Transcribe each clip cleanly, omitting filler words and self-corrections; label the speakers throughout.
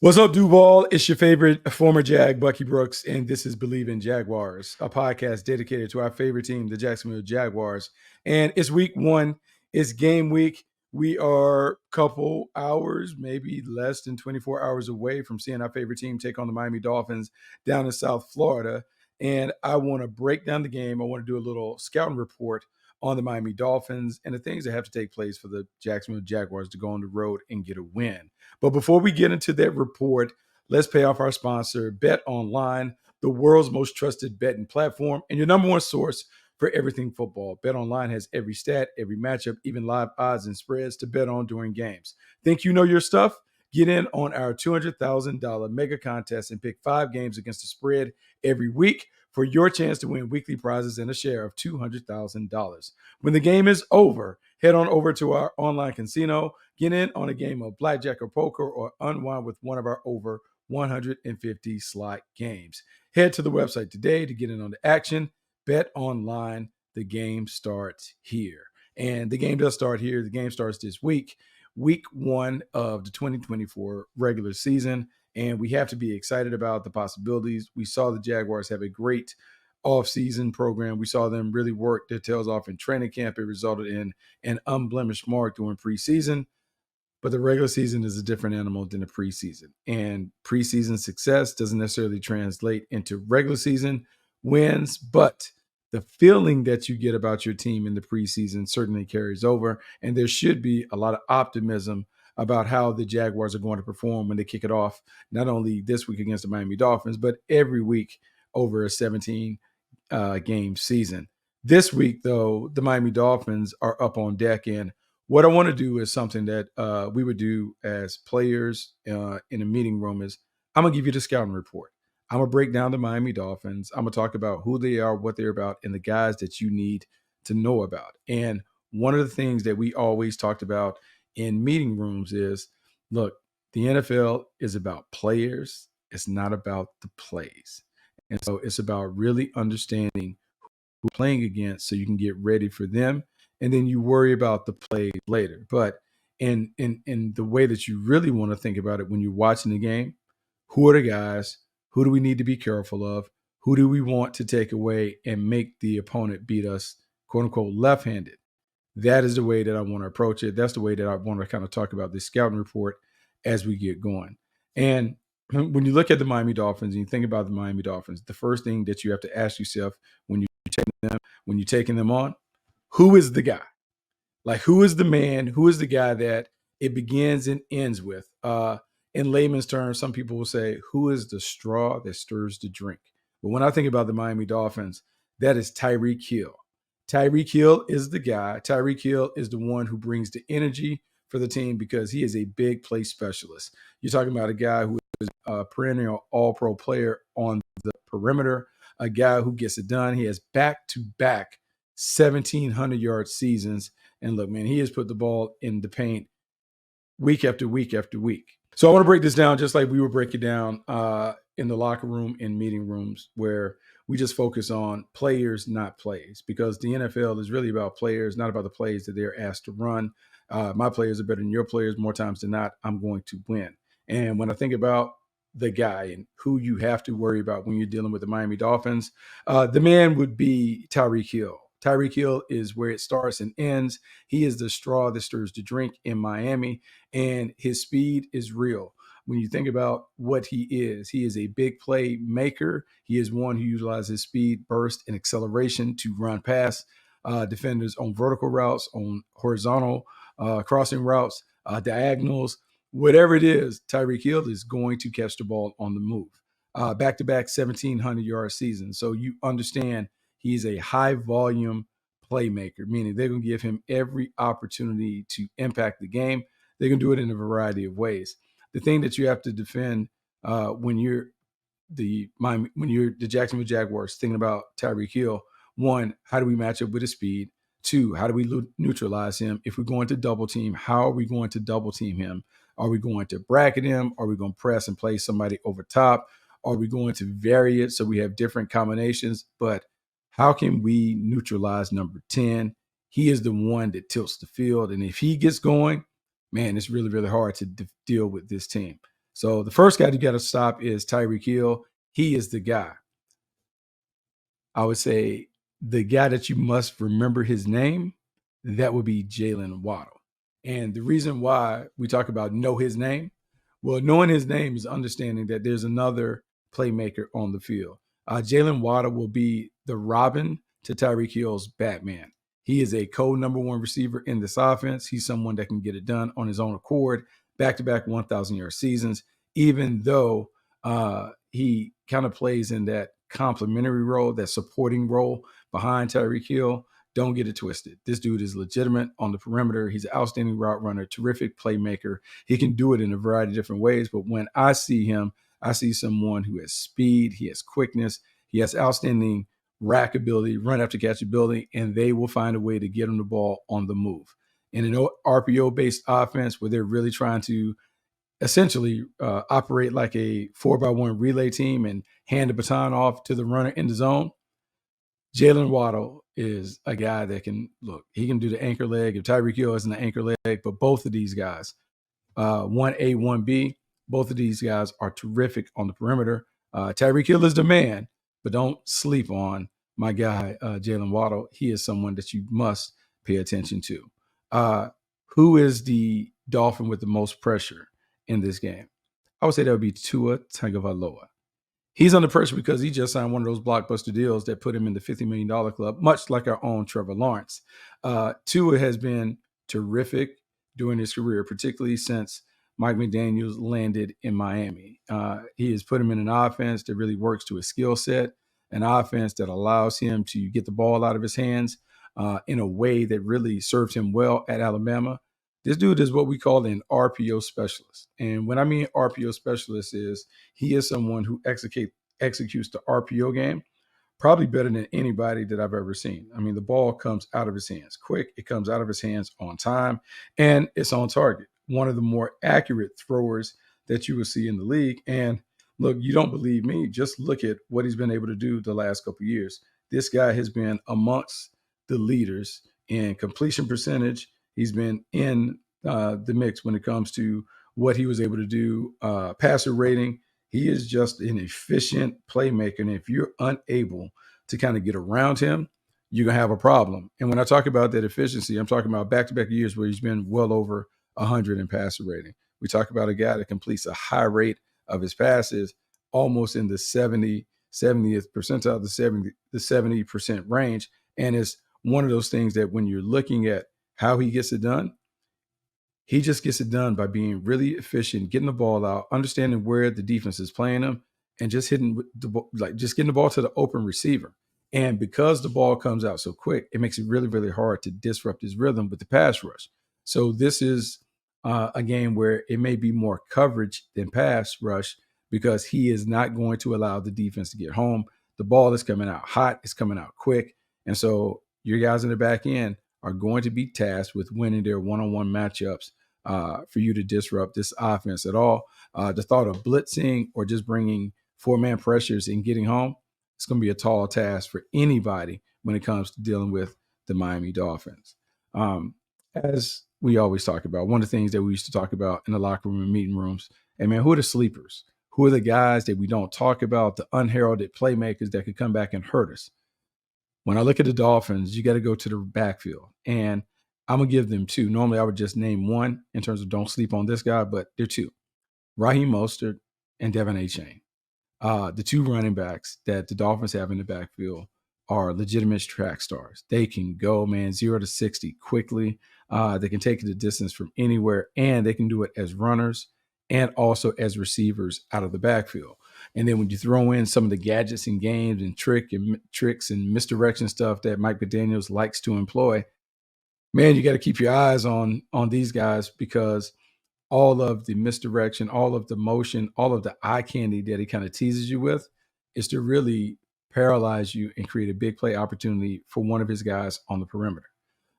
Speaker 1: What's up, Duval? It's your favorite former Jag, Bucky Brooks, and this is Bleav in Jaguars, a podcast dedicated to our favorite team, the Jacksonville Jaguars. And it's week one, it's game week. We are a couple hours, maybe less than 24 hours away from seeing our favorite team take on the Miami Dolphins down in South Florida. And I want to break down the game. I want to do a little scouting report on the Miami Dolphins and the things that have to take place for the Jacksonville Jaguars to go on the road and get a win. But before we get into that report, let's pay off our sponsor, Bet Online, the world's most trusted betting platform and your number one source for everything football. Bet Online has every stat, every matchup, even live odds and spreads to bet on during games. Think you know your stuff? Get in on our $200,000 mega contest and pick 5 games against the spread every week for your chance to win weekly prizes and a share of $200,000. When the game is over, head on over to our online casino, get in on a game of blackjack or poker, or unwind with one of our over 150 slot games. Head to the website today to get in on the action. Bet Online, the game starts here. And the game does start here. The game starts this week one of the 2024 regular season. And we have to be excited about the possibilities. We saw the Jaguars have a great off-season program. We saw them really work their tails off in training camp. It resulted in an unblemished mark during preseason. But the regular season is a different animal than the preseason. And preseason success doesn't necessarily translate into regular season wins, but the feeling that you get about your team in the preseason certainly carries over. And there should be a lot of optimism about how the Jaguars are going to perform when they kick it off, not only this week against the Miami Dolphins, but every week over a 17 game season. This week, though, the Miami Dolphins are up on deck, and what I want to do is something that we would do as players in a meeting room is I'm going to give you the scouting report. I'm going to break down the Miami Dolphins. I'm going to talk about who they are, what they're about, and the guys that you need to know about. And one of the things that we always talked about in meeting rooms is, look, the NFL is about players. It's not about the plays. And so it's about really understanding who you're playing against so you can get ready for them, and then you worry about the play later. But in the way that you really want to think about it when you're watching the game, who are the guys? Who do we need to be careful of? Who do we want to take away and make the opponent beat us, quote unquote, left-handed? That is the way that I want to approach it. That's the way that I want to kind of talk about this scouting report as we get going. And when you look at the Miami Dolphins and you think about the Miami Dolphins, the first thing that you have to ask yourself when you're taking them on, who is the guy? Like, who is the man? Who is the guy that it begins and ends with? In layman's terms, some people will say, who is the straw that stirs the drink? But when I think about the Miami Dolphins, that is Tyreek Hill. Tyreek Hill is the guy. Tyreek Hill is the one who brings the energy for the team because he is a big play specialist. You're talking about a guy who is a perennial all-pro player on the perimeter, a guy who gets it done. He has back-to-back 1,700-yard seasons. And look, man, he has put the ball in the paint week after week after week. So I want to break this down just like we would break it down in the locker room, in meeting rooms, where we just focus on players, not plays, because the NFL is really about players, not about the plays that they're asked to run. My players are better than your players. More times than not, I'm going to win. And when I think about the guy and who you have to worry about when you're dealing with the Miami Dolphins, the man would be Tyreek Hill. Tyreek Hill is where it starts and ends. He is the straw that stirs the drink in Miami, and his speed is real. When you think about what he is a big play maker. He is one who utilizes speed, burst, and acceleration to run past defenders on vertical routes, on horizontal crossing routes, diagonals, whatever it is. Tyreek Hill is going to catch the ball on the move. Back-to-back 1,700-yard season. So you understand he's a high volume playmaker, meaning they're going to give him every opportunity to impact the game. They're going to do it in a variety of ways. The thing that you have to defend when you're the Jacksonville Jaguars thinking about Tyreek Hill, one, how do we match up with his speed? Two, how do we neutralize him? If we're going to double team, how are we going to double team him? Are we going to bracket him? Are we going to press and play somebody over top? Are we going to vary it so we have different combinations? But how can we neutralize number 10? He is the one that tilts the field. And if he gets going, man, it's really, really hard to deal with this team. So the first guy you got to stop is Tyreek Hill. He is the guy. I would say the guy that you must remember his name, that would be Jalen Waddle. And the reason why we talk about know his name, well, knowing his name is understanding that there's another playmaker on the field. Jalen Waddle will be the Robin to Tyreek Hill's Batman. He is a number one receiver in this offense. He's someone that can get it done on his own accord, back-to-back 1,000-yard seasons, even though he kind of plays in that complementary role, that supporting role behind Tyreek Hill. Don't get it twisted. This dude is legitimate on the perimeter. He's an outstanding route runner, terrific playmaker. He can do it in a variety of different ways. But when I see him, I see someone who has speed, he has quickness, he has outstanding rack ability, run after catch ability, and they will find a way to get him the ball on the move. In an RPO-based offense where they're really trying to essentially operate like a 4x1 relay team and hand the baton off to the runner in the zone, Jalen Waddle is a guy that can look. He can do the anchor leg. If Tyreek Hill isn't the anchor leg, but both of these guys, 1A, 1B, both of these guys are terrific on the perimeter. Tyreek Hill is the man, but don't sleep on my guy, Jalen Waddle. He is someone that you must pay attention to. Who is the Dolphin with the most pressure in this game? I would say that would be Tua Tagovailoa. He's under pressure because he just signed one of those blockbuster deals that put him in the $50 million club, much like our own Trevor Lawrence. Tua has been terrific during his career, particularly since Mike McDaniels landed in Miami. He has put him in an offense that really works to his skill set, an offense that allows him to get the ball out of his hands in a way that really served him well at Alabama. This dude is what we call an RPO specialist. And when I mean RPO specialist is he is someone who executes the RPO game probably better than anybody that I've ever seen. I mean, the ball comes out of his hands quick. It comes out of his hands on time, and it's on target. One of the more accurate throwers that you will see in the league. And look, you don't believe me. Just look at what he's been able to do the last couple of years. This guy has been amongst the leaders in completion percentage. He's been in the mix when it comes to what he was able to do, passer rating. He is just an efficient playmaker. And if you're unable to kind of get around him, you're going to have a problem. And when I talk about that efficiency, I'm talking about back-to-back years where he's been well over 100 in passer rating. We talk about a guy that completes a high rate of his passes, almost in the 70th percentile, the 70% range. And it's one of those things that when you're looking at how he gets it done, he just gets it done by being really efficient, getting the ball out, understanding where the defense is playing him, and just hitting just getting the ball to the open receiver. And because the ball comes out so quick, it makes it really, really hard to disrupt his rhythm with the pass rush. So this is a game where it may be more coverage than pass rush because he is not going to allow the defense to get home. The ball is coming out hot. It's coming out quick. And so your guys in the back end are going to be tasked with winning their one-on-one matchups for you to disrupt this offense at all. The thought of blitzing or just bringing four-man pressures and getting home, it's going to be a tall task for anybody when it comes to dealing with the Miami Dolphins. As we always talk about, one of the things that we used to talk about in the locker room and meeting rooms, hey man, who are the sleepers? Who are the guys that we don't talk about, the unheralded playmakers that could come back and hurt us? When I look at the Dolphins, you got to go to the backfield. And I'm going to give them two. Normally, I would just name one in terms of don't sleep on this guy, but they're two. Raheem Mostert and Devin Achane. The two running backs that the Dolphins have in the backfield are legitimate track stars. They can go, man, 0 to 60 quickly. They can take the distance from anywhere, and they can do it as runners and also as receivers out of the backfield. And then when you throw in some of the gadgets and games and tricks and misdirection stuff that Mike McDaniels likes to employ, man, you got to keep your eyes on these guys because all of the misdirection, all of the motion, all of the eye candy that he kind of teases you with is to really paralyze you and create a big play opportunity for one of his guys on the perimeter.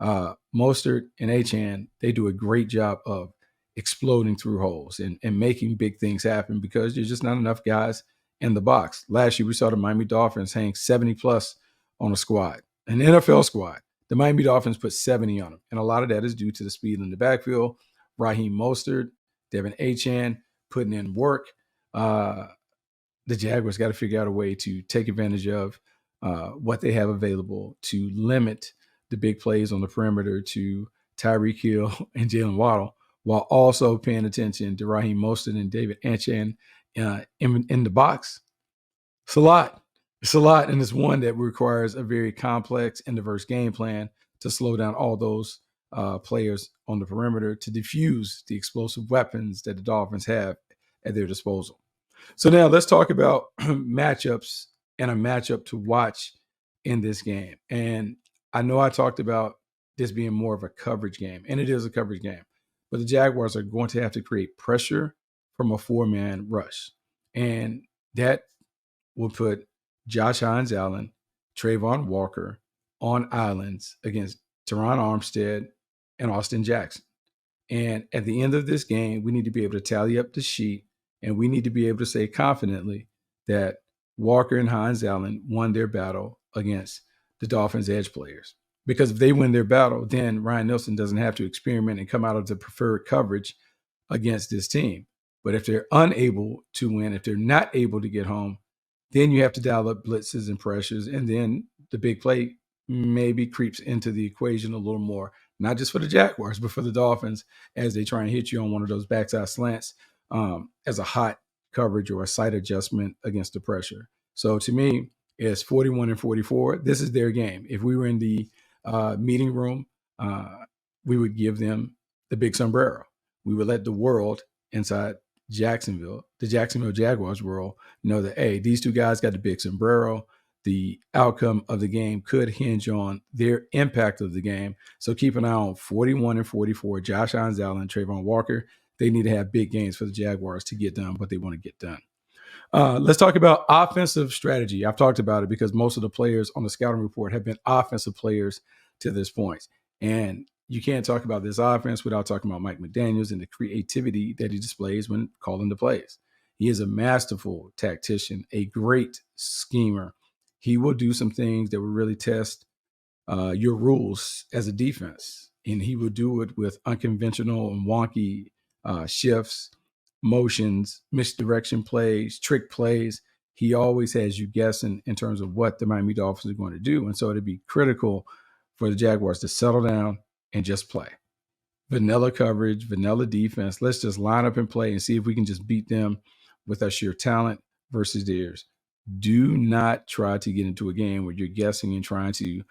Speaker 1: Mostert and Achane, they do a great job of exploding through holes and making big things happen because there's just not enough guys in the box. Last year, we saw the Miami Dolphins hang 70 plus on a squad, an NFL squad. The Miami Dolphins put 70 on them. And a lot of that is due to the speed in the backfield. Raheem Mostert, Devin Achane, putting in work. The Jaguars got to figure out a way to take advantage of what they have available to limit the big plays on the perimeter to Tyreek Hill and Jalen Waddle, while also paying attention to Raheem Mostert and David Anchan in the box. It's a lot. It's a lot, and it's one that requires a very complex and diverse game plan to slow down all those players on the perimeter to diffuse the explosive weapons that the Dolphins have at their disposal. So now let's talk about matchups and a matchup to watch in this game. And I know I talked about this being more of a coverage game, and it is a coverage game. But the Jaguars are going to have to create pressure from a four-man rush. And that will put Josh Hines Allen, Trayvon Walker on islands against Teron Armstead and Austin Jackson. And at the end of this game, we need to be able to tally up the sheet, and we need to be able to say confidently that Walker and Hines Allen won their battle against the Dolphins edge players. Because if they win their battle, then Ryan Nielsen doesn't have to experiment and come out of the preferred coverage against this team. But if they're unable to win, if they're not able to get home, then you have to dial up blitzes and pressures, and then the big play maybe creeps into the equation a little more, not just for the Jaguars, but for the Dolphins as they try and hit you on one of those backside slants as a hot coverage or a sight adjustment against the pressure. So to me, it's 41-44. This is their game. If we were in the meeting room, we would give them the big sombrero. We would let the world inside Jacksonville, the Jacksonville Jaguars world, know that, hey, these two guys got the big sombrero. The outcome of the game could hinge on their impact of the game. So keep an eye on 41-44, Josh Hines Allen, Trayvon Walker. They need to have big games for the Jaguars to get done what they want to get done. Let's talk about offensive strategy. I've talked about it because most of the players on the scouting report have been offensive players to this point. And you can't talk about this offense without talking about Mike McDaniels and the creativity that he displays when calling the plays. He is a masterful tactician, a great schemer. He will do some things that will really test your rules as a defense. And he will do it with unconventional and wonky shifts, motions, misdirection plays, trick plays. He always has you guessing in terms of what the Miami Dolphins are going to do. And so it'd be critical for the Jaguars to settle down and just play. Vanilla coverage, vanilla defense. Let's just line up and play and see if we can just beat them with our sheer talent versus theirs. Do not try to get into a game where you're guessing and trying to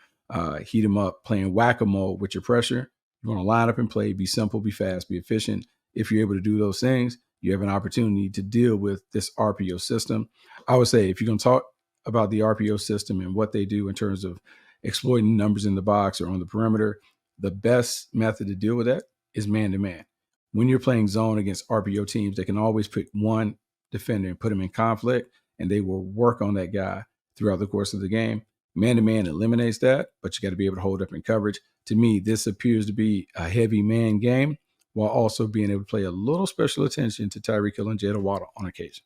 Speaker 1: heat them up, playing whack-a-mole with your pressure. You want to line up and play, be simple, be fast, be efficient. If you're able to do those things, you have an opportunity to deal with this RPO system. I would say if you're going to talk about the RPO system and what they do in terms of exploiting numbers in the box or on the perimeter, the best method to deal with that is man-to-man. When you're playing zone against RPO teams, they can always pick one defender and put him in conflict, and they will work on that guy throughout the course of the game. Man-to-man eliminates that, but you got to be able to hold up in coverage. To me, this appears to be a heavy man game while also being able to play a little special attention to Tyreek Hill and Jalen Waddle on occasion.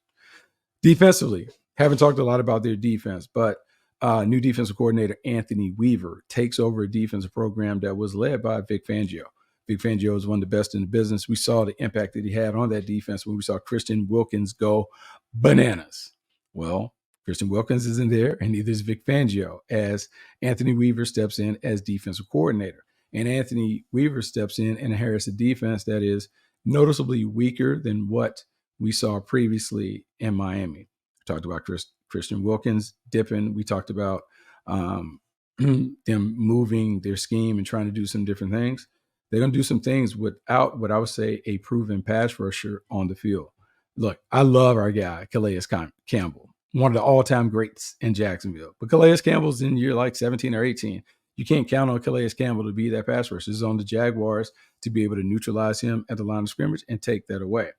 Speaker 1: Defensively, haven't talked a lot about their defense, but new defensive coordinator Anthony Weaver takes over a defensive program that was led by Vic Fangio. Vic Fangio is one of the best in the business. We saw the impact that he had on that defense when we saw Christian Wilkins go bananas. Well, Christian Wilkins isn't there, and neither is Vic Fangio as Anthony Weaver steps in as defensive coordinator. And Anthony Weaver steps in and inherits a defense that is noticeably weaker than what we saw previously in Miami. We talked about Christian Wilkins dipping. We talked about them moving their scheme and trying to do some different things. They're going to do some things without what I would say a proven pass rusher on the field. Look, I love our guy, Calais Campbell, one of the all-time greats in Jacksonville. But Calais Campbell's in year like 17 or 18. You can't count on Calais Campbell to be that pass rusher. It's on the Jaguars to be able to neutralize him at the line of scrimmage and take that away.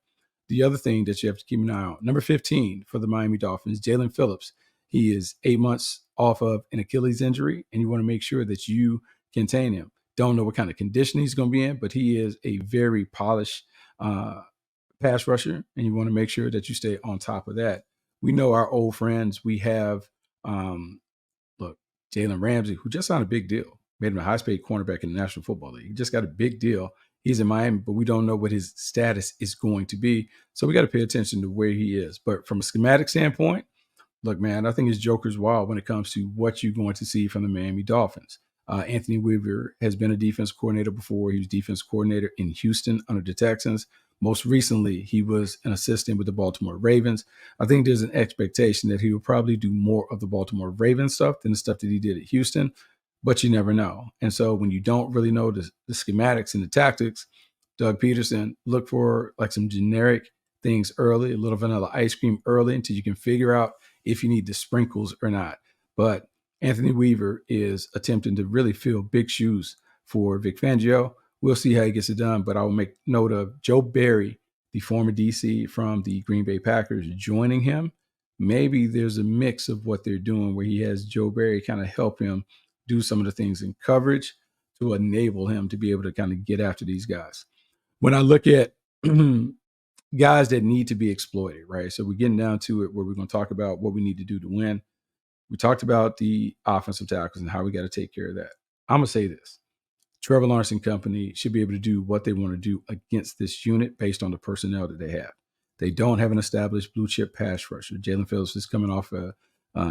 Speaker 1: The other thing that you have to keep an eye on, number 15 for the Miami Dolphins, Jalen Phillips. He is 8 months off of an Achilles injury, and you want to make sure that you contain him. Don't know what kind of condition he's going to be in, but he is a very polished pass rusher, and you want to make sure that you stay on top of that. We know our old friends. We have, Jalen Ramsey, who just signed a big deal, made him a high-paid cornerback in the National Football League. He just got a big deal He's in Miami, but we don't know what his status is going to be. So we got to pay attention to where he is. But from a schematic standpoint, look, man, I think his Joker's wild when it comes to what you're going to see from the Miami Dolphins. Anthony Weaver has been a defense coordinator before. He was defense coordinator in Houston under the Texans. Most recently, he was an assistant with the Baltimore Ravens. I think there's an expectation that he will probably do more of the Baltimore Ravens stuff than the stuff that he did at Houston, but you never know. And so when you don't really know the schematics and the tactics, Doug Peterson, look for like some generic things early, a little vanilla ice cream early until you can figure out if you need the sprinkles or not. But Anthony Weaver is attempting to really fill big shoes for Vic Fangio. We'll see how he gets it done, but I will make note of Joe Barry, the former DC from the Green Bay Packers, joining him. Maybe there's a mix of what they're doing where he has Joe Barry kind of help him do some of the things in coverage to enable him to be able to kind of get after these guys. When I look at guys that need to be exploited, right? So we're getting down to it where we're going to talk about what we need to do to win. We talked about the offensive tackles and how we got to take care of that. I'm going to say this. Trevor Lawrence and company should be able to do what they want to do against this unit based on the personnel that they have. They don't have an established blue chip pass rusher. Jalen Phillips is coming off an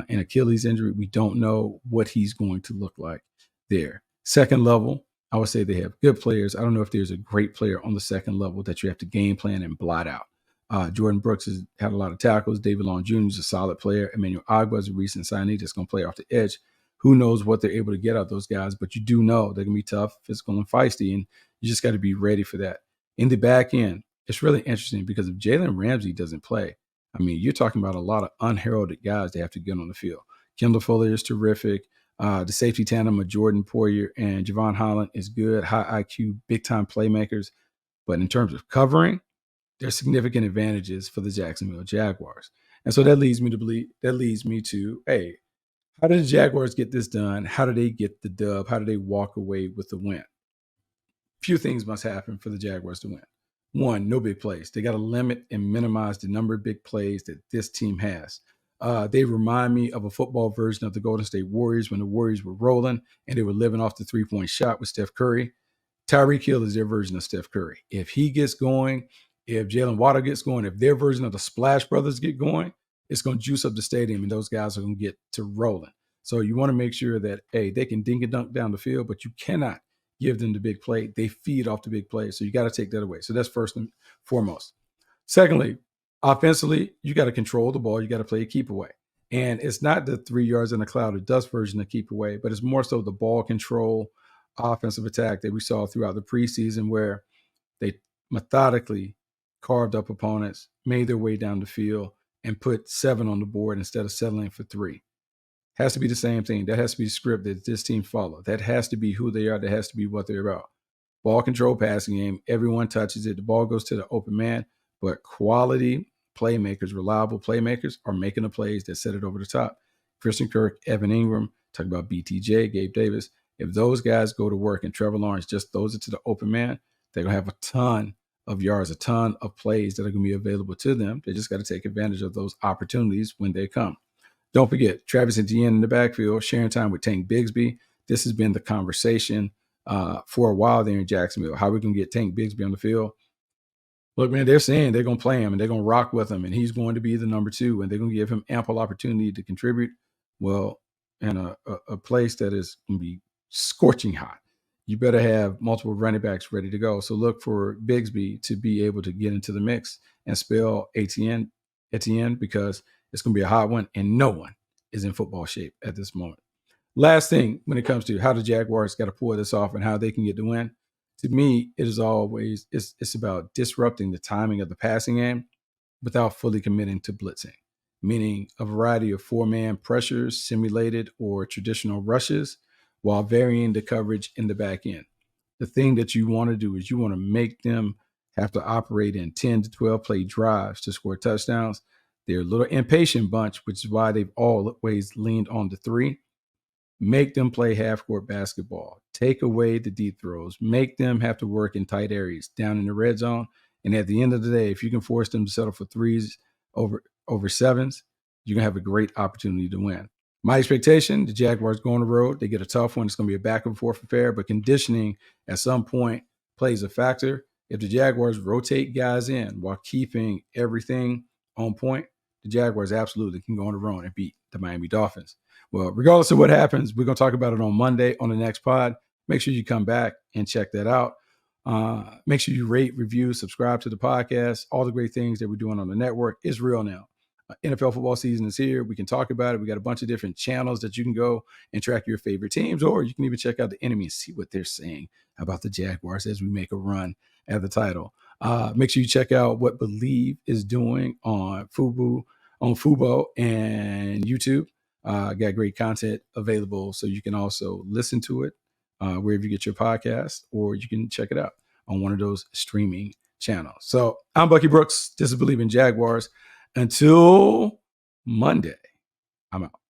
Speaker 1: Achilles injury. We don't know what he's going to look like there. Second level, I would say they have good players. I don't know if there's a great player on the second level that you have to game plan and blot out. Jordan Brooks has had a lot of tackles. David Long Jr. is a solid player. Emmanuel Agba is a recent signee that's going to play off the edge. Who knows what they're able to get out of those guys, but you do know they're going to be tough, physical, and feisty, and you just got to be ready for that. In the back end, it's really interesting because if Jalen Ramsey doesn't play, I mean, you're talking about a lot of unheralded guys they have to get on the field. Kendall Fuller is terrific. The safety tandem of Jordan Poyer and Javon Holland is good, high IQ, big-time playmakers. But in terms of covering, there's significant advantages for the Jacksonville Jaguars. And so that leads me to, hey, how did the Jaguars get this done? How do they get the dub? How do they walk away with the win? Few things must happen for the Jaguars to win. One, no big plays. They got to limit and minimize the number of big plays that this team has. They remind me of a football version of the Golden State Warriors when the Warriors were rolling and they were living off the three-point shot with Steph Curry. Tyreek Hill is their version of Steph Curry. If he gets going, if Jalen Water gets going, if their version of the Splash Brothers get going, it's going to juice up the stadium and those guys are going to get to rolling. So you want to make sure that, hey, they can dink and dunk down the field, but you cannot give them the big play. They feed off the big play. So you got to take that away. So that's first and foremost. Secondly, offensively, you got to control the ball. You got to play a keep away. And it's not the 3 yards in a cloud of dust version of keep away, but it's more so the ball control offensive attack that we saw throughout the preseason where they methodically carved up opponents, made their way down the field, and put 7 on the board instead of settling for 3. Has to be the same thing. That has to be the script that this team follow. That has to be who they are. That has to be what they're about. Ball control, passing game. Everyone touches it. The ball goes to the open man, but quality playmakers, reliable playmakers are making the plays that set it over the top. Christian Kirk, Evan Ingram, talk about BTJ, Gabe Davis. If those guys go to work and Trevor Lawrence just throws it to the open man, they're going to have a ton of yards, a ton of plays that are going to be available to them. They just got to take advantage of those opportunities when they come. Don't forget, Travis Etienne in the backfield, sharing time with Tank Bigsby. This has been the conversation for a while there in Jacksonville. How are we going to get Tank Bigsby on the field? Look, man, they're saying they're going to play him and they're going to rock with him and he's going to be the number 2 and they're going to give him ample opportunity to contribute. Well, in a place that is going to be scorching hot, you better have multiple running backs ready to go. So look for Bigsby to be able to get into the mix and spell Etienne because it's going to be a hot one and no one is in football shape at this moment. Last thing when it comes to how the Jaguars got to pull this off and how they can get the win, to me, it is always, it's about disrupting the timing of the passing game without fully committing to blitzing, meaning a variety of 4-man pressures, simulated or traditional rushes, while varying the coverage in the back end. The thing that you want to do is you want to make them have to operate in 10 to 12 play drives to score touchdowns. They're a little impatient bunch, which is why they've always leaned on the 3. Make them play half-court basketball. Take away the deep throws. Make them have to work in tight areas down in the red zone. And at the end of the day, if you can force them to settle for 3s over 7s, you're going to have a great opportunity to win. My expectation, the Jaguars go on the road. They get a tough one. It's going to be a back and forth affair, but conditioning at some point plays a factor. If the Jaguars rotate guys in while keeping everything on point, the Jaguars absolutely can go on the run and beat the Miami Dolphins. Well, regardless of what happens, we're going to talk about it on Monday on the next pod. Make sure you come back and check that out. Make sure you rate, review, subscribe to the podcast. All the great things that we're doing on the network is real now. NFL football season is here. We can talk about it. We got a bunch of different channels that you can go and track your favorite teams, or you can even check out the enemy and see what they're saying about the Jaguars as we make a run at the title. Make sure you check out what Bleav is doing on Fubo and YouTube. Got great content available, so you can also listen to it wherever you get your podcast, or you can check it out on one of those streaming channels. So I'm Bucky Brooks. This is Bleav in Jaguars. Until Monday, I'm out.